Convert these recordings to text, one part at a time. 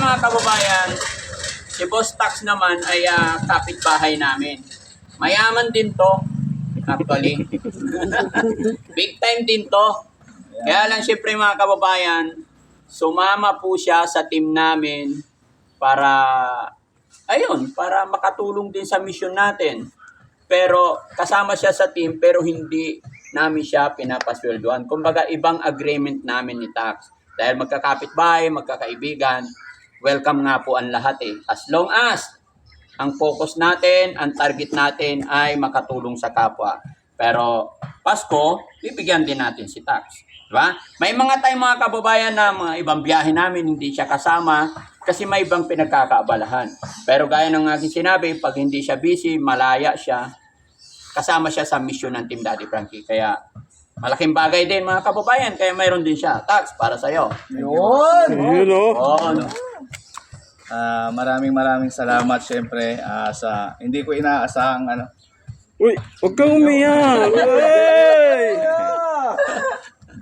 mga kababayan, si Boss Tax naman ay kapitbahay namin. Mayaman din to, actually. Big time din to. Kaya lang syempre mga kababayan, sumama po siya sa team namin para, ayun, para makatulong din sa mission natin. Pero kasama siya sa team pero hindi namin siya pinapasweldoan. Kumbaga ibang agreement namin ni Tax. Dahil magkakapitbahay, magkakaibigan, welcome nga po ang lahat eh. As long as ang focus natin, ang target natin ay makatulong sa kapwa. Pero Pasko, bibigyan din natin si Tax. Diba? May mga tayong mga kababayan na mga ibang biyahe namin, hindi siya kasama kasi may ibang pinagkakaabalahan. Pero gaya ng aking sinabi, pag hindi siya busy, malaya siya, kasama siya sa mission ng Team Daddy Frankie. Kaya malaking bagay din mga kababayan, kaya mayroon din siya. Tax, para sa'yo. Yun! Yun o. Oh, no. Maraming salamat syempre sa hindi ko inaasahang Uy, huwag kang umiyak. Uy!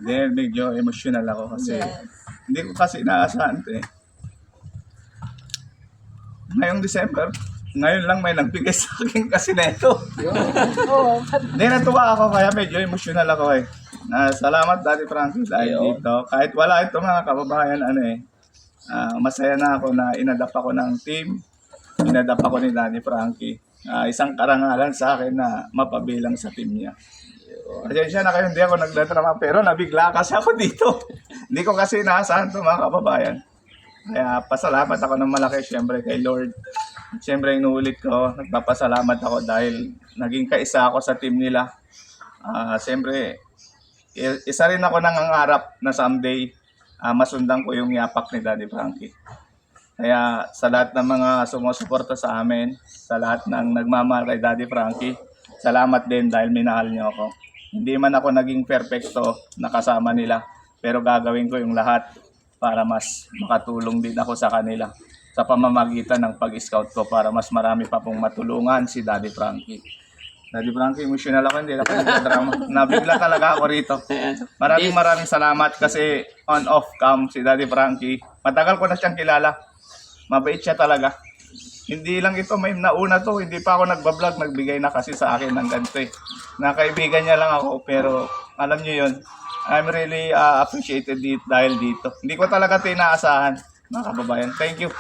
Then medyo emotional ako kasi hindi ko kasi inaasahan ito eh. Ngayong December, ngayon lang may nagbigay sa akin kasi neto. Hindi, natuwa ako kaya medyo emotional ako eh. Salamat Daddy Frankie dahil dito. Kahit wala ito mga kababayan, masaya na ako na inadapt ako ng team. Inadapt ako ni Daddy Frankie. Isang karangalan sa akin na mapabilang sa team niya. Pasensya na kayo, hindi ako nagdadrama pero nabigla kasi ako dito. Hindi ko kasi inaasahan ito mga kababayan. Kaya pasalamat ako ng malaki siyempre kay Lord. Siyempre inuulit ko, nagpapasalamat ako dahil naging kaisa ako sa team nila. Siyempre, isa rin ako nangangarap na someday masundan ko yung yapak ni Daddy Frankie. Kaya sa lahat ng mga sumusuporta sa amin, sa lahat ng nagmamahal kay Daddy Frankie, salamat din dahil minahal niyo ako. Hindi man ako naging perfecto na kasama nila, pero gagawin ko yung lahat para mas makatulong din ako sa kanila sa pamamagitan ng pag-scout ko para mas marami pa pong matulungan si Daddy Frankie. Daddy Frankie, emotional ako, hindi ako nagdadrama. Nabigla talaga ako rito. Maraming salamat kasi on-off cam si Daddy Frankie. Matagal ko na siyang kilala. Mabait siya talaga. Hindi lang ito, may nauna to, hindi pa ako nagbablog, nagbigay na kasi sa akin ng ganito eh. Nakaibigan niya lang ako, pero alam niyo yun, I'm really appreciated dahil dito. Hindi ko talaga tinaasahan, mga kababayan. Thank you.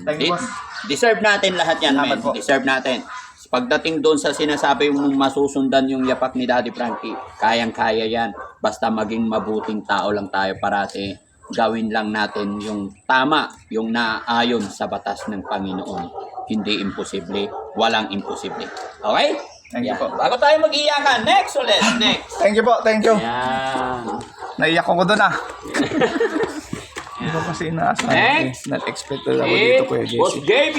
Thank you, boss. Deserve natin lahat yan, Salamat men. po. Deserve natin. Pagdating doon sa sinasabi mong masusundan yung yapak ni Daddy Frankie, kayang-kaya yan. Basta maging mabuting tao lang tayo parati. Gawin lang natin yung tama, yung naayon sa batas ng Panginoon. Hindi imposible, walang imposible. Okay? Thank you po. Bago tayo mag-iyakan, next ulit, next. Thank you po, thank you. Yan. Naiyak ko doon Hindi ko kasi inaasahan. Next. Not expected ako dito, Kuya Boss Jesse. JB.